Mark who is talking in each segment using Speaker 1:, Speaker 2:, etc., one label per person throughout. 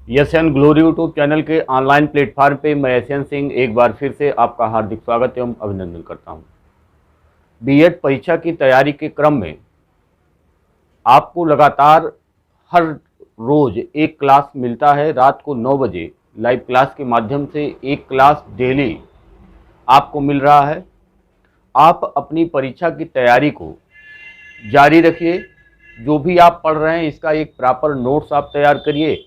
Speaker 1: Asian glory YouTube channel के online platform पे मैं एशियन सिंह एक बार फिर से आपका हार्दिक स्वागत एवं अभिनंदन करता हूं। बीएड परीक्षा की तैयारी के क्रम में आपको लगातार हर रोज एक क्लास मिलता है। रात को 9 बजे लाइव क्लास के माध्यम से एक क्लास डेली आपको मिल रहा है। आप अपनी परीक्षा की तैयारी को जारी रखिए। जो भी आप पढ़ रहे हैं इसका एक प्रॉपर नोट्स आप तैयार करिए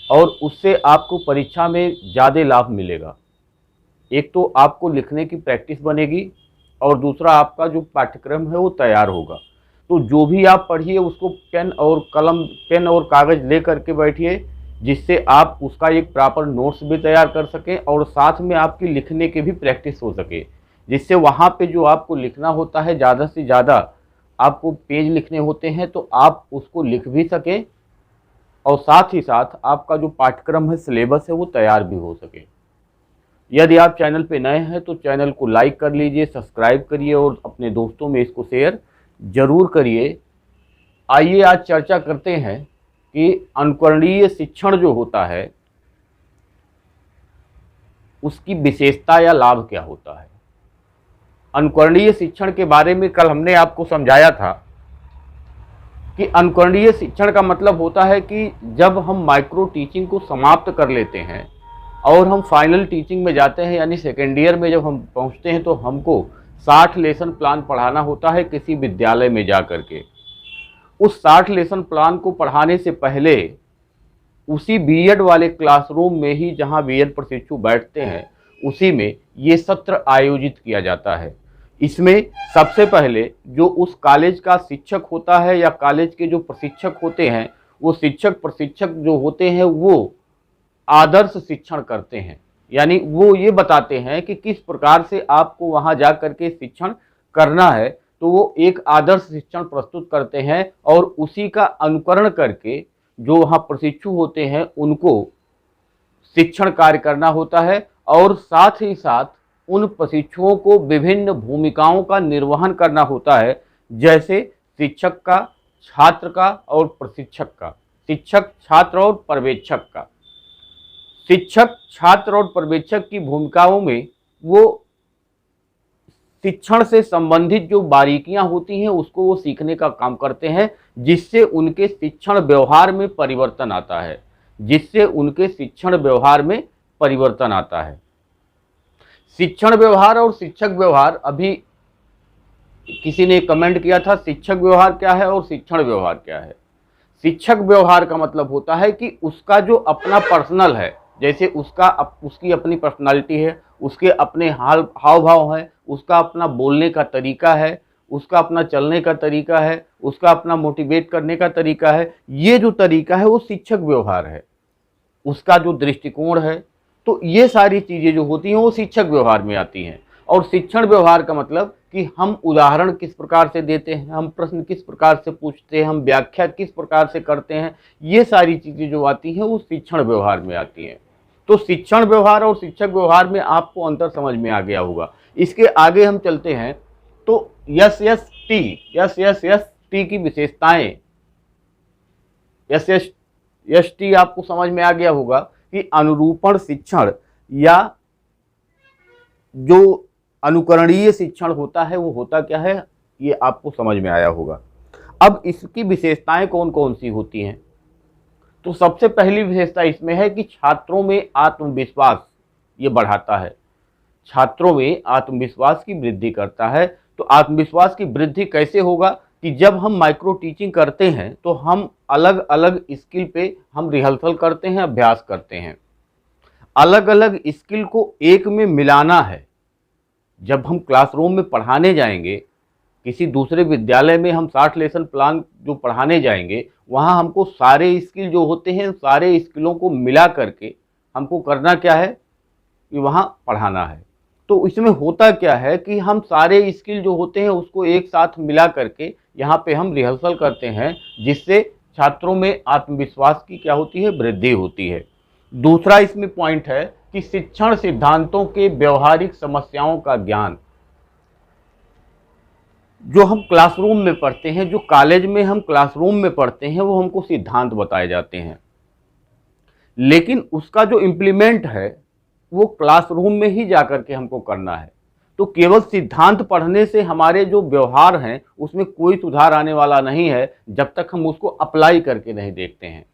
Speaker 1: और उससे आपको परीक्षा में ज़्यादा लाभ मिलेगा। एक तो आपको लिखने की प्रैक्टिस बनेगी और दूसरा आपका जो पाठ्यक्रम है वो तैयार होगा। तो जो भी आप पढ़िए उसको पेन और कागज़ ले करके बैठिए, जिससे आप उसका एक प्रॉपर नोट्स भी तैयार कर सकें और साथ में आपकी लिखने की भी प्रैक्टिस हो सके, जिससे वहाँ पे जो आपको लिखना होता है ज़्यादा से ज़्यादा आपको पेज लिखने होते हैं तो आप उसको लिख भी सकें और साथ ही साथ आपका जो पाठ्यक्रम है, सिलेबस है, वो तैयार भी हो सके। यदि आप चैनल पे नए हैं तो चैनल को लाइक कर लीजिए, सब्सक्राइब करिए और अपने दोस्तों में इसको शेयर जरूर करिए। आइए आज चर्चा करते हैं कि अनुकरणीय शिक्षण जो होता है उसकी विशेषता या लाभ क्या होता है। अनुकरणीय शिक्षण के बारे में कल हमने आपको समझाया था कि अनुकरणीय शिक्षण का मतलब होता है कि जब हम माइक्रो टीचिंग को समाप्त कर लेते हैं और हम फाइनल टीचिंग में जाते हैं, यानी सेकेंड ईयर में जब हम पहुंचते हैं तो हमको 60 लेसन प्लान पढ़ाना होता है किसी विद्यालय में जा कर के। उस 60 लेसन प्लान को पढ़ाने से पहले उसी बीएड वाले क्लासरूम में ही जहां बीएड प्रशिक्षु बैठते हैं उसी में ये सत्र आयोजित किया जाता है। इसमें सबसे पहले जो उस कॉलेज का शिक्षक होता है या कॉलेज के जो प्रशिक्षक होते हैं, वो शिक्षक प्रशिक्षक जो होते हैं वो आदर्श शिक्षण करते हैं, यानी वो ये बताते हैं कि किस प्रकार से आपको वहां जा करके शिक्षण करना है। तो वो एक आदर्श शिक्षण प्रस्तुत करते हैं और उसी का अनुकरण करके जो वहां प्रशिक्षु होते हैं उनको शिक्षण कार्य करना होता है और साथ ही साथ उन प्रशिक्षुओं को विभिन्न भूमिकाओं का निर्वहन करना होता है, जैसे शिक्षक का, छात्र का और प्रशिक्षक का, शिक्षक, छात्र और पर्यवेक्षक का। शिक्षक, छात्र और पर्यवेक्षक की भूमिकाओं में वो शिक्षण से संबंधित जो बारीकियां होती हैं उसको वो सीखने का काम करते हैं, जिससे उनके शिक्षण व्यवहार में परिवर्तन आता है, जिससे उनके शिक्षण व्यवहार में परिवर्तन आता है। शिक्षण व्यवहार और शिक्षक व्यवहार, अभी किसी ने कमेंट किया था शिक्षक व्यवहार क्या है और शिक्षण व्यवहार क्या है। शिक्षक व्यवहार का मतलब होता है कि उसका जो अपना पर्सनल है, जैसे उसकी अपनी पर्सनालिटी है, उसके अपने हाव भाव है, उसका अपना बोलने का तरीका है, उसका अपना चलने का तरीका है, उसका अपना मोटिवेट करने का तरीका है। ये जो तरीका है वो शिक्षक व्यवहार है, उसका जो दृष्टिकोण है। तो ये सारी चीज़ें जो होती हैं वो शिक्षक व्यवहार में आती हैं। और शिक्षण व्यवहार का मतलब कि हम उदाहरण किस प्रकार से देते हैं, हम प्रश्न किस प्रकार से पूछते हैं, हम व्याख्या किस प्रकार से करते हैं, ये सारी चीज़ें जो आती हैं वो शिक्षण व्यवहार में आती हैं। तो शिक्षण व्यवहार और शिक्षक व्यवहार में आपको अंतर समझ में आ गया होगा। इसके आगे हम चलते हैं तो एस की विशेषताएं। एस टी आपको समझ में आ गया होगा कि अनुरूपण शिक्षण या जो अनुकरणीय शिक्षण होता है वो होता क्या है, ये आपको समझ में आया होगा। अब इसकी विशेषताएं कौन कौन सी होती हैं, तो सबसे पहली विशेषता इसमें है कि छात्रों में आत्मविश्वास ये बढ़ाता है, छात्रों में आत्मविश्वास की वृद्धि करता है। तो आत्मविश्वास की वृद्धि कैसे होगा कि जब हम माइक्रो टीचिंग करते हैं तो हम अलग अलग स्किल पे हम रिहर्सल करते हैं, अभ्यास करते हैं। अलग अलग स्किल को एक में मिलाना है। जब हम क्लासरूम में पढ़ाने जाएंगे, किसी दूसरे विद्यालय में हम 60 लेसन प्लान जो पढ़ाने जाएंगे, वहाँ हमको सारे स्किल जो होते हैं सारे स्किलों को मिला करके हमको करना क्या है कि वहाँ पढ़ाना है। तो इसमें होता क्या है कि हम सारे स्किल जो होते हैं उसको एक साथ मिला करके यहाँ पे हम रिहर्सल करते हैं, जिससे छात्रों में आत्मविश्वास की क्या होती है, वृद्धि होती है। दूसरा इसमें पॉइंट है कि शिक्षण सिद्धांतों के व्यवहारिक समस्याओं का ज्ञान। जो हम क्लासरूम में पढ़ते हैं, जो कॉलेज में हम क्लासरूम में पढ़ते हैं, वो हमको सिद्धांत बताए जाते हैं। लेकिन उसका जो इम्प्लीमेंट है वो क्लासरूम में ही जाकर के हमको करना है। तो केवल सिद्धांत पढ़ने से हमारे जो व्यवहार हैं उसमें कोई सुधार आने वाला नहीं है जब तक हम उसको अप्लाई करके नहीं देखते हैं।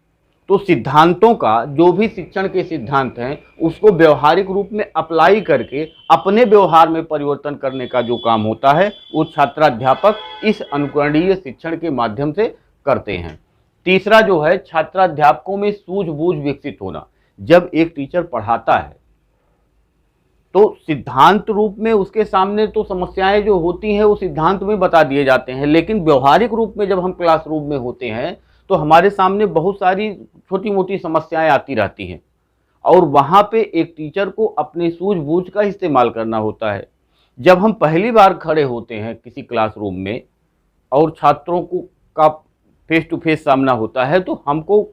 Speaker 1: तो सिद्धांतों का, जो भी शिक्षण के सिद्धांत हैं, उसको व्यवहारिक रूप में अप्लाई करके अपने व्यवहार में परिवर्तन करने का जो काम होता है वो छात्राध्यापक इस अनुकरणीय शिक्षण के माध्यम से करते हैं। तीसरा जो है, छात्राध्यापकों में सूझबूझ विकसित होना। जब एक टीचर पढ़ाता है तो सिद्धांत रूप में उसके सामने तो समस्याएं जो होती हैं वो सिद्धांत में बता दिए जाते हैं, लेकिन व्यवहारिक रूप में जब हम क्लासरूम में होते हैं तो हमारे सामने बहुत सारी छोटी मोटी समस्याएं आती रहती हैं और वहाँ पे एक टीचर को अपनी सूझबूझ का इस्तेमाल करना होता है। जब हम पहली बार खड़े होते हैं किसी क्लासरूम में और छात्रों को का फेस टू फेस सामना होता है तो हमको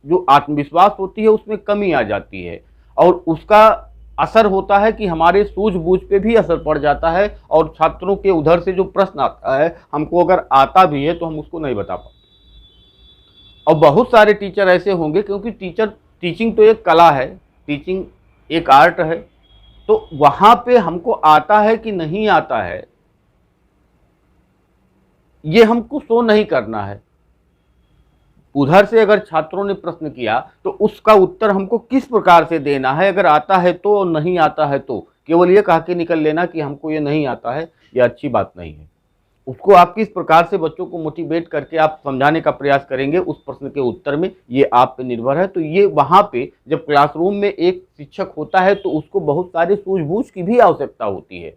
Speaker 1: जो आत्मविश्वास होती है उसमें कमी आ जाती है और उसका असर होता है कि हमारे सूझबूझ पे भी असर पड़ जाता है और छात्रों के उधर से जो प्रश्न आता है हमको अगर आता भी है तो हम उसको नहीं बता पाते। और बहुत सारे टीचर ऐसे होंगे, क्योंकि टीचिंग तो एक कला है, टीचिंग एक आर्ट है, तो वहाँ पे हमको आता है कि नहीं आता है ये हमको शो नहीं करना है। उधर से अगर छात्रों ने प्रश्न किया तो उसका उत्तर हमको किस प्रकार से देना है, अगर आता है तो और नहीं आता है तो केवल ये कह के निकल लेना कि हमको ये नहीं आता है, ये अच्छी बात नहीं है। उसको आप किस प्रकार से बच्चों को मोटिवेट करके आप समझाने का प्रयास करेंगे उस प्रश्न के उत्तर में, ये आप पे निर्भर है। तो ये वहाँ पे जब क्लासरूम में एक शिक्षक होता है तो उसको बहुत सारी सूझबूझ की भी आवश्यकता होती है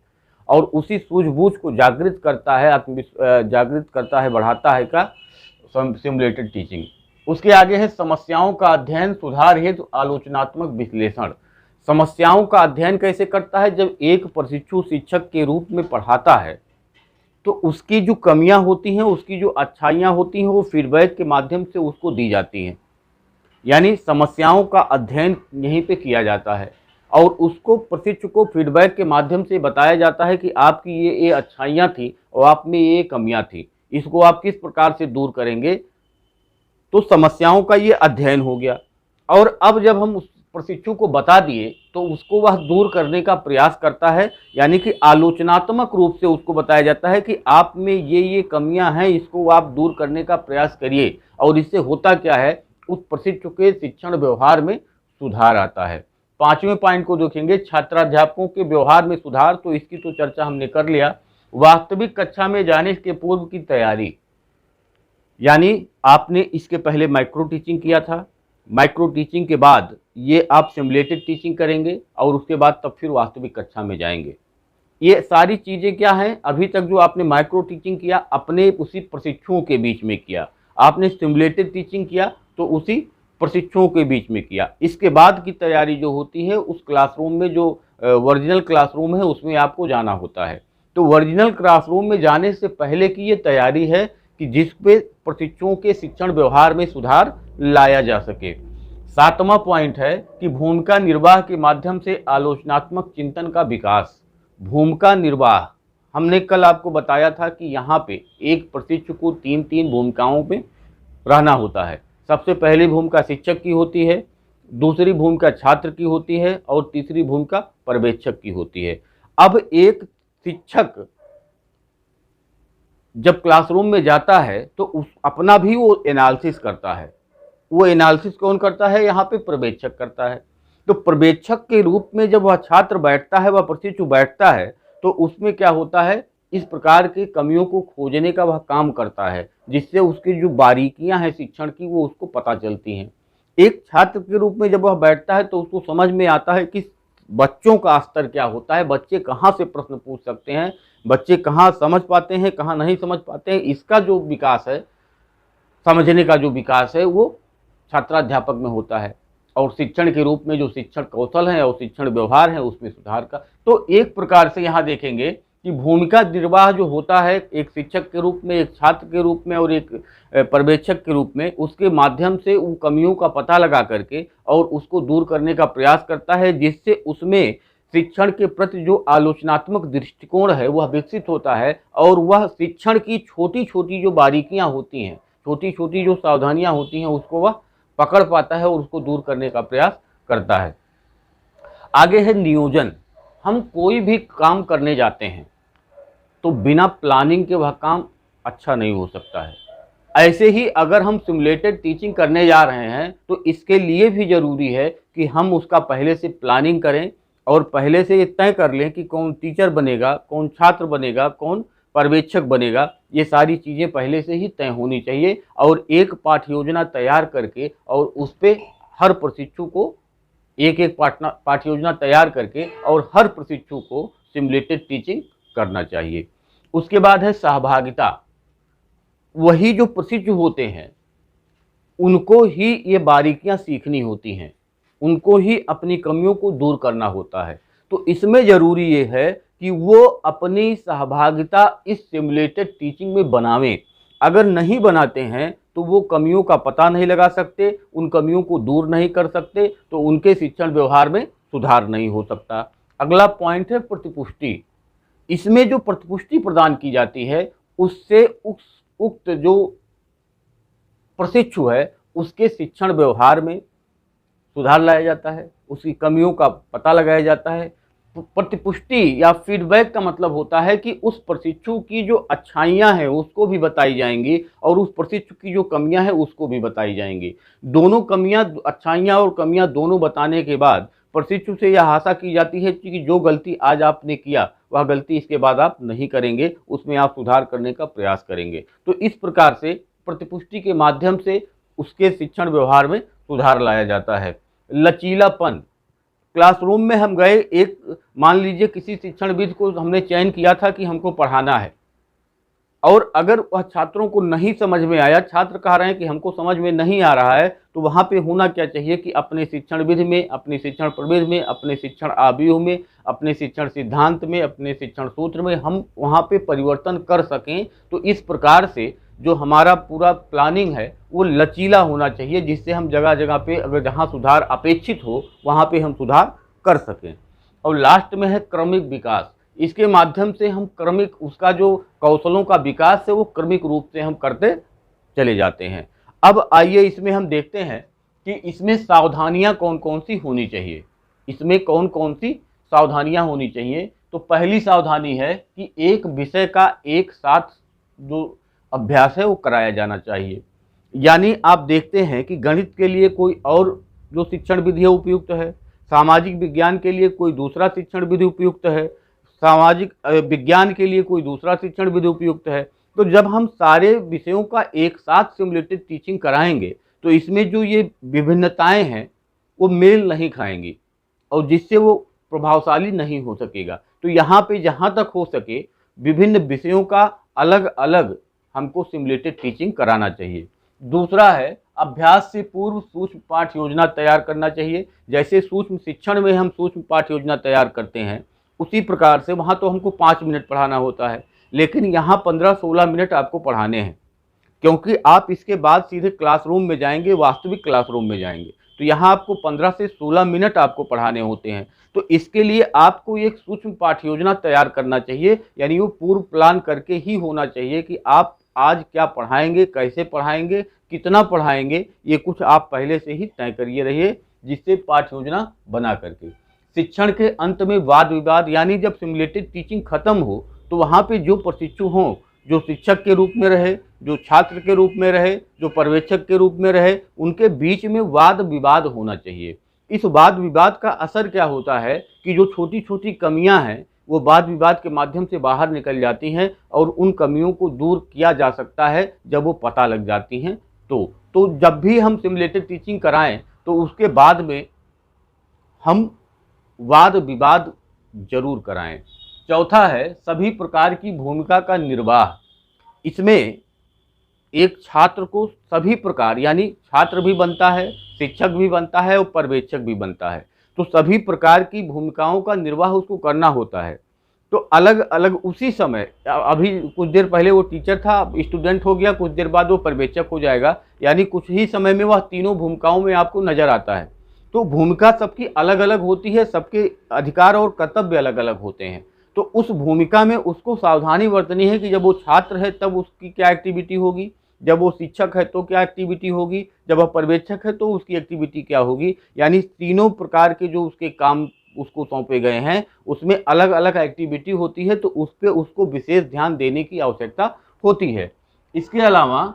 Speaker 1: और उसी सूझबूझ को जागृत करता है, जागृत करता है, बढ़ाता है का सिमुलेटेड टीचिंग। उसके आगे है समस्याओं का अध्ययन, सुधार हेतु आलोचनात्मक विश्लेषण। समस्याओं का अध्ययन कैसे करता है? जब एक प्रशिक्षु शिक्षक के रूप में पढ़ाता है तो उसकी जो कमियां होती हैं, उसकी जो अच्छाइयां होती हैं, वो फीडबैक के माध्यम से उसको दी जाती हैं। यानी समस्याओं का अध्ययन यहीं पे किया जाता है और उसको प्रशिक्षु को फीडबैक के माध्यम से बताया जाता है कि आपकी ये अच्छाइयाँ थी और आप में ये कमियाँ थी, इसको आप किस प्रकार से दूर करेंगे। तो समस्याओं का ये अध्ययन हो गया। और अब जब हम उस प्रशिक्षु को बता दिए तो उसको वह दूर करने का प्रयास करता है, यानी कि आलोचनात्मक रूप से उसको बताया जाता है कि आप में ये कमियां हैं, इसको आप दूर करने का प्रयास करिए। और इससे होता क्या है, उस प्रशिक्षु के शिक्षण व्यवहार में सुधार आता है। पांचवें पॉइंट को देखेंगे, छात्राध्यापकों के व्यवहार में सुधार। तो इसकी तो चर्चा हमने कर लिया। वास्तविक कक्षा में जाने के पूर्व की तैयारी, यानी आपने इसके पहले माइक्रो टीचिंग किया था, माइक्रो टीचिंग के बाद ये आप सिमुलेटेड टीचिंग करेंगे और उसके बाद तब फिर वास्तविक कक्षा में जाएंगे। ये सारी चीज़ें क्या हैं, अभी तक जो आपने माइक्रो टीचिंग किया अपने उसी प्रशिक्षुओं के बीच में किया, आपने सिमुलेटेड टीचिंग किया तो उसी प्रशिक्षुओं के बीच में किया। इसके बाद की तैयारी जो होती है उस क्लासरूम में, जो ओरिजिनल क्लासरूम है उसमें आपको जाना होता है। तो ओरिजिनल क्लासरूम में जाने से पहले की ये तैयारी है कि जिस पे प्रशिक्षुओं के शिक्षण व्यवहार में सुधार लाया जा सके। सातवां पॉइंट है कि भूमिका निर्वाह के माध्यम से आलोचनात्मक चिंतन का विकास। भूमिका निर्वाह, हमने कल आपको बताया था कि यहाँ पे एक प्रशिक्षु को तीन तीन भूमिकाओं में रहना होता है। सबसे पहली भूमिका शिक्षक की होती है, दूसरी भूमिका छात्र की होती है और तीसरी भूमिका पर्यवेक्षक की होती है। अब एक शिक्षक जब क्लासरूम में जाता है तो उस अपना भी वो एनालिसिस करता है। वो एनालिसिस कौन करता है? यहाँ पे पर्यवेक्षक करता है। तो पर्यवेक्षक के रूप में जब वह छात्र बैठता है, वह प्रशिक्षु बैठता है, तो उसमें क्या होता है, इस प्रकार की कमियों को खोजने का वह काम करता है, जिससे उसकी जो बारीकियां हैं शिक्षण की वो उसको पता चलती हैं। एक छात्र के रूप में जब वह बैठता है तो उसको समझ में आता है कि बच्चों का स्तर क्या होता है, बच्चे कहाँ से प्रश्न पूछ सकते हैं, बच्चे कहाँ समझ पाते हैं, कहाँ नहीं समझ पाते हैं। इसका जो विकास है, समझने का जो विकास है, वो छात्राध्यापक में होता है। और शिक्षण के रूप में जो शिक्षण कौशल है और शिक्षण व्यवहार है उसमें सुधार का। तो एक प्रकार से यहाँ देखेंगे कि भूमिका निर्वाह जो होता है एक शिक्षक के रूप में, एक छात्र के रूप में और एक पर्यवेक्षक के रूप में, उसके माध्यम से उन कमियों का पता लगा करके और उसको दूर करने का प्रयास करता है, जिससे उसमें शिक्षण के प्रति जो आलोचनात्मक दृष्टिकोण है वह विकसित होता है और वह शिक्षण की छोटी छोटी जो बारीकियां होती हैं, छोटी छोटी जो सावधानियां होती हैं, उसको वह पकड़ पाता है और उसको दूर करने का प्रयास करता है। आगे है नियोजन। हम कोई भी काम करने जाते हैं तो बिना प्लानिंग के वह काम अच्छा नहीं हो सकता है। ऐसे ही अगर हम सिमुलेटेड टीचिंग करने जा रहे हैं तो इसके लिए भी ज़रूरी है कि हम उसका पहले से प्लानिंग करें और पहले से ये तय कर लें कि कौन टीचर बनेगा, कौन छात्र बनेगा, कौन पर्यवेक्षक बनेगा। ये सारी चीज़ें पहले से ही तय होनी चाहिए और एक पाठ योजना तैयार करके और उस पर हर प्रशिक्षु को एक एक पाठ योजना तैयार करके और हर प्रशिक्षु को सिमुलेटेड टीचिंग करना चाहिए। उसके बाद है सहभागिता। वही जो प्रशिक्षु होते हैं उनको ही ये बारीकियां सीखनी होती हैं, उनको ही अपनी कमियों को दूर करना होता है। तो इसमें ज़रूरी ये है कि वो अपनी सहभागिता इस सिमुलेटेड टीचिंग में बनावें। अगर नहीं बनाते हैं तो वो कमियों का पता नहीं लगा सकते, उन कमियों को दूर नहीं कर सकते, तो उनके शिक्षण व्यवहार में सुधार नहीं हो सकता। अगला पॉइंट है प्रतिपुष्टि। इसमें जो प्रतिपुष्टि प्रदान की जाती है उससे उक्त जो प्रशिक्षु है उसके शिक्षण व्यवहार में सुधार लाया जाता है, उसकी कमियों का पता लगाया जाता है। प्रतिपुष्टि या फीडबैक का मतलब होता है कि उस प्रशिक्षु की जो अच्छाइयाँ हैं उसको भी बताई जाएंगी और उस प्रशिक्षु की जो कमियां हैं उसको भी बताई जाएंगी। दोनों कमियां, अच्छाइयाँ और कमियां दोनों बताने के बाद प्रशिक्षु से यह आशा की जाती है कि जो गलती आज आपने किया वह गलती इसके बाद आप नहीं करेंगे, उसमें आप सुधार करने का प्रयास करेंगे। तो इस प्रकार से प्रतिपुष्टि के माध्यम से उसके शिक्षण व्यवहार में सुधार लाया जाता है। लचीलापन। क्लासरूम में हम गए, एक मान लीजिए किसी शिक्षणविद को हमने चयन किया था कि हमको पढ़ाना है और अगर वह छात्रों को नहीं समझ में आया, छात्र कह रहे हैं कि हमको समझ में नहीं आ रहा है, तो वहाँ पे होना क्या चाहिए कि अपने शिक्षण विधि में, अपने शिक्षण प्रविधि में, अपने शिक्षण आव्यूह में, अपने शिक्षण सिद्धांत में, अपने शिक्षण सूत्र में हम वहाँ पे परिवर्तन कर सकें। तो इस प्रकार से जो हमारा पूरा प्लानिंग है वो लचीला होना चाहिए, जिससे हम जगह जगह पे अगर जहाँ सुधार अपेक्षित हो वहाँ पे हम सुधार कर सकें। और लास्ट में है क्रमिक विकास। इसके माध्यम से हम क्रमिक उसका जो कौशलों का विकास है वो क्रमिक रूप से हम करते चले जाते हैं। अब आइए इसमें हम देखते हैं कि इसमें सावधानियां कौन कौन सी होनी चाहिए, इसमें कौन कौन सी सावधानियां होनी चाहिए। तो पहली सावधानी है कि एक विषय का एक साथ जो अभ्यास है वो कराया जाना चाहिए। यानी आप देखते हैं कि गणित के लिए कोई और जो शिक्षण विधि है उपयुक्त है, सामाजिक विज्ञान के लिए कोई दूसरा शिक्षण विधि उपयुक्त है, सामाजिक विज्ञान के लिए कोई दूसरा शिक्षण विधि उपयुक्त है। तो जब हम सारे विषयों का एक साथ सिमुलेटेड टीचिंग कराएंगे तो इसमें जो ये विभिन्नताएं हैं वो मेल नहीं खाएंगी और जिससे वो प्रभावशाली नहीं हो सकेगा। तो यहाँ पे जहाँ तक हो सके विभिन्न विषयों का अलग अलग हमको सिमुलेटेड टीचिंग कराना चाहिए। दूसरा है अभ्यास से पूर्व सूक्ष्म पाठ योजना तैयार करना चाहिए। जैसे सूक्ष्म शिक्षण में हम सूक्ष्म पाठ योजना तैयार करते हैं उसी प्रकार से वहाँ तो हमको 5 मिनट पढ़ाना होता है, लेकिन यहाँ 15-16 मिनट आपको पढ़ाने हैं, क्योंकि आप इसके बाद सीधे क्लासरूम में जाएंगे, वास्तविक क्लासरूम में जाएंगे। तो यहाँ आपको 15 से 16 मिनट आपको पढ़ाने होते हैं। तो इसके लिए आपको एक सूक्ष्म पाठ योजना तैयार करना चाहिए, यानी वो पूर्व प्लान करके ही होना चाहिए कि आप आज क्या पढ़ाएंगे, कैसे पढ़ाएंगे, कितना पढ़ाएंगे, ये कुछ आप पहले से ही तय करिए रहिए, जिससे पाठ योजना बना करके शिक्षण के अंत में वाद विवाद, यानी जब सिमुलेटेड टीचिंग खत्म हो तो वहाँ पे जो प्रशिक्षु हों, जो शिक्षक के रूप में रहे, जो छात्र के रूप में रहे, जो पर्यवेक्षक के रूप में रहे, उनके बीच में वाद विवाद होना चाहिए। इस वाद विवाद का असर क्या होता है कि जो छोटी छोटी कमियां हैं वो वाद विवाद के माध्यम से बाहर निकल जाती हैं और उन कमियों को दूर किया जा सकता है जब वो पता लग जाती हैं। तो जब भी हम सिमुलेटेड टीचिंग कराएं तो उसके बाद में हम वाद विवाद जरूर कराएं। चौथा है सभी प्रकार की भूमिका का निर्वाह। इसमें एक छात्र को सभी प्रकार, यानी छात्र भी बनता है, शिक्षक भी बनता है और पर्यवेक्षक भी बनता है, तो सभी प्रकार की भूमिकाओं का निर्वाह उसको करना होता है। तो अलग अलग उसी समय, अभी कुछ देर पहले वो टीचर था, स्टूडेंट हो गया, कुछ देर बाद वो पर्यवेक्षक हो जाएगा, यानी कुछ ही समय में वह तीनों भूमिकाओं में आपको नजर आता है। तो भूमिका सबकी अलग अलग होती है, सबके अधिकार और कर्तव्य अलग अलग होते हैं। तो उस भूमिका में उसको सावधानी बरतनी है कि जब वो छात्र है तब उसकी क्या एक्टिविटी होगी, जब वो शिक्षक है तो क्या एक्टिविटी होगी, जब वह पर्यवेक्षक है तो उसकी एक्टिविटी क्या होगी। यानी तीनों प्रकार के जो उसके काम उसको सौंपे गए हैं उसमें अलग अलग एक्टिविटी होती है, तो उस पर उसको विशेष ध्यान देने की आवश्यकता होती है। इसके अलावा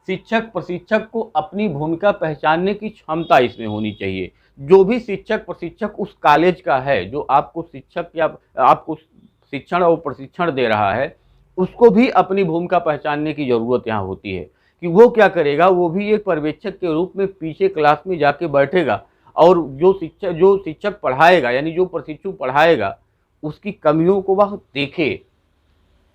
Speaker 1: शिक्षक प्रशिक्षक को अपनी भूमिका पहचानने की क्षमता इसमें होनी चाहिए। जो भी शिक्षक प्रशिक्षक उस कॉलेज का है जो आपको शिक्षक या आपको शिक्षण और प्रशिक्षण दे रहा है, उसको भी अपनी भूमिका पहचानने की ज़रूरत यहाँ होती है कि वो क्या करेगा। वो भी एक पर्यवेक्षक के रूप में पीछे क्लास में जाके बैठेगा और जो शिक्षक पढ़ाएगा यानी जो प्रशिक्षु पढ़ाएगा उसकी कमियों को वह देखे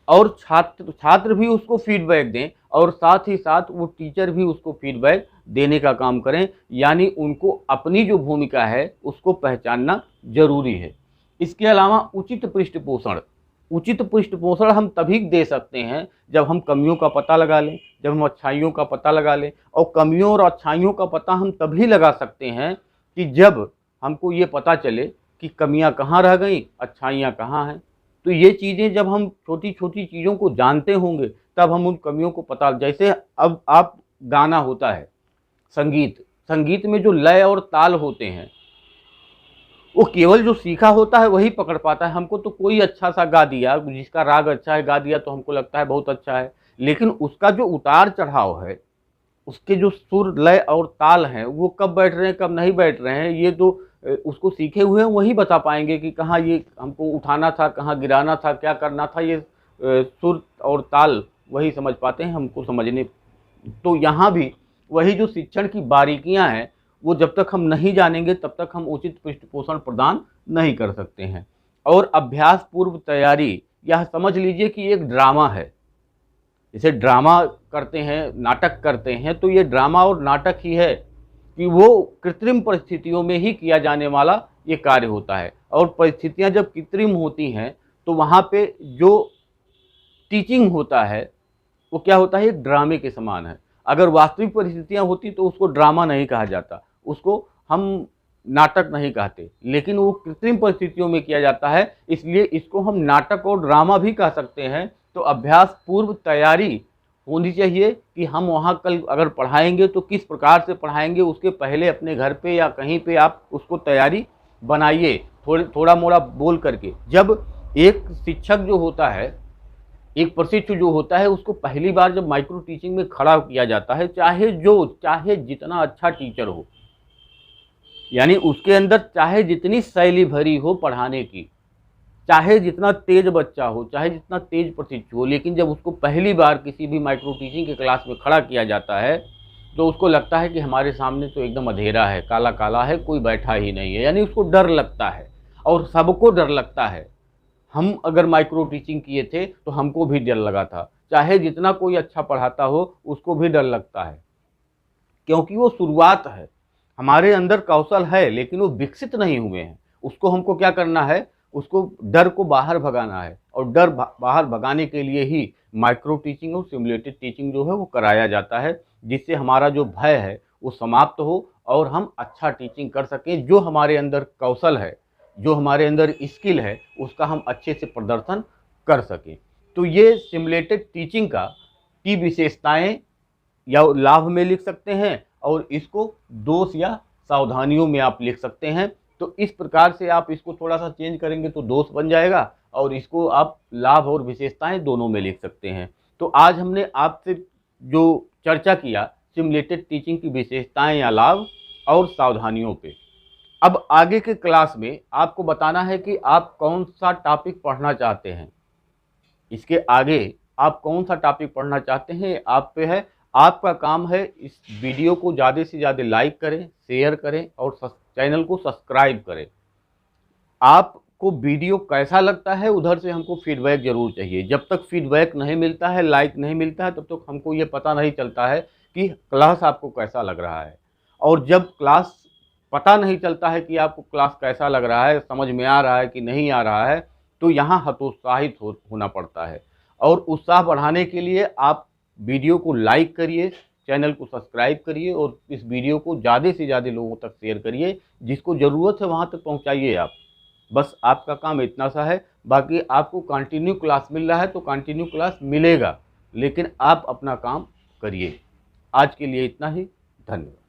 Speaker 1: और छात्र भी उसको फीडबैक दें और साथ ही साथ वो टीचर भी उसको फीडबैक देने का काम करें। यानी उनको अपनी जो भूमिका है उसको पहचानना जरूरी है। इसके अलावा उचित पृष्ठपोषण हम तभी दे सकते हैं जब हम कमियों का पता लगा लें, जब हम अच्छाइयों का पता लगा लें। और कमियों और अच्छाइयों का पता हम तभी लगा सकते हैं कि जब हमको ये पता चले कि कमियां कहाँ रह गई, अच्छाइयाँ कहाँ हैं। तो ये चीज़ें जब हम छोटी छोटी चीज़ों को जानते होंगे तब हम उन कमियों को पता, जैसे अब आप गाना होता है, संगीत में जो लय और ताल होते हैं वो केवल जो सीखा होता है वही पकड़ पाता है। हमको तो कोई अच्छा सा गा दिया, जिसका राग अच्छा है गा दिया तो हमको लगता है बहुत अच्छा है, लेकिन उसका जो उतार चढ़ाव है, उसके जो सुर लय और ताल हैं वो कब बैठ रहे हैं कब नहीं बैठ रहे हैं, ये तो उसको सीखे हुए हैं वही बता पाएंगे कि कहाँ ये हमको उठाना था, कहाँ गिराना था, क्या करना था। ये सुर और ताल वही समझ पाते हैं हमको समझने। तो यहाँ भी वही जो शिक्षण की बारीकियाँ हैं वो जब तक हम नहीं जानेंगे तब तक हम उचित पृष्ठपोषण प्रदान नहीं कर सकते हैं। और अभ्यास पूर्व तैयारी, यह समझ लीजिए कि एक ड्रामा है। जैसे ड्रामा करते हैं, नाटक करते हैं, तो ये ड्रामा और नाटक ही है कि वो कृत्रिम परिस्थितियों में ही किया जाने वाला ये कार्य होता है। और परिस्थितियां जब कृत्रिम होती हैं तो वहाँ पे जो टीचिंग होता है वो क्या होता है, एक ड्रामे के समान है। अगर वास्तविक परिस्थितियां होती तो उसको ड्रामा नहीं कहा जाता, उसको हम नाटक नहीं कहते, लेकिन वो कृत्रिम परिस्थितियों में किया जाता है इसलिए इसको हम नाटक और ड्रामा भी कह सकते हैं। तो अभ्यास पूर्व तैयारी होनी चाहिए कि हम वहाँ कल अगर पढ़ाएंगे तो किस प्रकार से पढ़ाएंगे, उसके पहले अपने घर पे या कहीं पे आप उसको तैयारी बनाइए थोड़ा मोड़ा बोल करके। जब एक शिक्षक जो होता है, एक प्रशिक्षु जो होता है, उसको पहली बार जब माइक्रो टीचिंग में खड़ा किया जाता है, चाहे जितना अच्छा टीचर हो, यानी उसके अंदर चाहे जितनी शैली भरी हो पढ़ाने की, चाहे जितना तेज बच्चा हो, चाहे जितना तेज प्रशिक्षु हो, लेकिन जब उसको पहली बार किसी भी माइक्रो टीचिंग के क्लास में खड़ा किया जाता है तो उसको लगता है कि हमारे सामने तो एकदम अंधेरा है, काला काला है, कोई बैठा ही नहीं है। यानी उसको डर लगता है और सबको डर लगता है। हम अगर माइक्रो टीचिंग किए थे तो हमको भी डर लगा था, चाहे जितना कोई अच्छा पढ़ाता हो उसको भी डर लगता है, क्योंकि वो शुरुआत है। हमारे अंदर कौशल है लेकिन वो विकसित नहीं हुए हैं। उसको हमको क्या करना है, उसको डर को बाहर भगाना है। और डर बाहर भगाने के लिए ही माइक्रो टीचिंग और सिमुलेटेड टीचिंग जो है वो कराया जाता है, जिससे हमारा जो भय है वो समाप्त हो और हम अच्छा टीचिंग कर सकें। जो हमारे अंदर कौशल है, जो हमारे अंदर स्किल है, उसका हम अच्छे से प्रदर्शन कर सकें। तो ये सिमुलेटेड टीचिंग की विशेषताएं या लाभ में लिख सकते हैं और इसको दोष या सावधानियों में आप लिख सकते हैं। तो इस प्रकार से आप इसको थोड़ा सा चेंज करेंगे तो दोष बन जाएगा और इसको आप लाभ और विशेषताएं दोनों में लिख सकते हैं। तो आज हमने आपसे जो चर्चा किया सिमुलेटेड टीचिंग की विशेषताएं या लाभ और सावधानियों पे। अब आगे के क्लास में आपको बताना है कि आप कौन सा टॉपिक पढ़ना चाहते हैं। इसके आगे आप कौन सा टॉपिक पढ़ना चाहते हैं आप पे है। आपका काम है इस वीडियो को ज़्यादा से ज़्यादा लाइक करें, शेयर करें और चैनल को सब्सक्राइब करें। आपको वीडियो कैसा लगता है उधर से हमको फीडबैक ज़रूर चाहिए। जब तक फीडबैक नहीं मिलता है, लाइक नहीं मिलता है, तब तक हमको ये पता नहीं चलता है कि क्लास आपको कैसा लग रहा है। और जब क्लास पता नहीं चलता है कि आपको क्लास कैसा लग रहा है, समझ में आ रहा है कि नहीं आ रहा है, तो यहाँ हतोत्साहित होना पड़ता है। और उत्साह बढ़ाने के लिए आप वीडियो को लाइक करिए, चैनल को सब्सक्राइब करिए और इस वीडियो को ज़्यादा से ज़्यादा लोगों तक शेयर करिए। जिसको ज़रूरत है वहाँ तक पहुँचाइए आप। बस आपका काम इतना सा है। बाकी आपको कंटिन्यू क्लास मिल रहा है तो कंटिन्यू क्लास मिलेगा, लेकिन आप अपना काम करिए। आज के लिए इतना ही, धन्यवाद।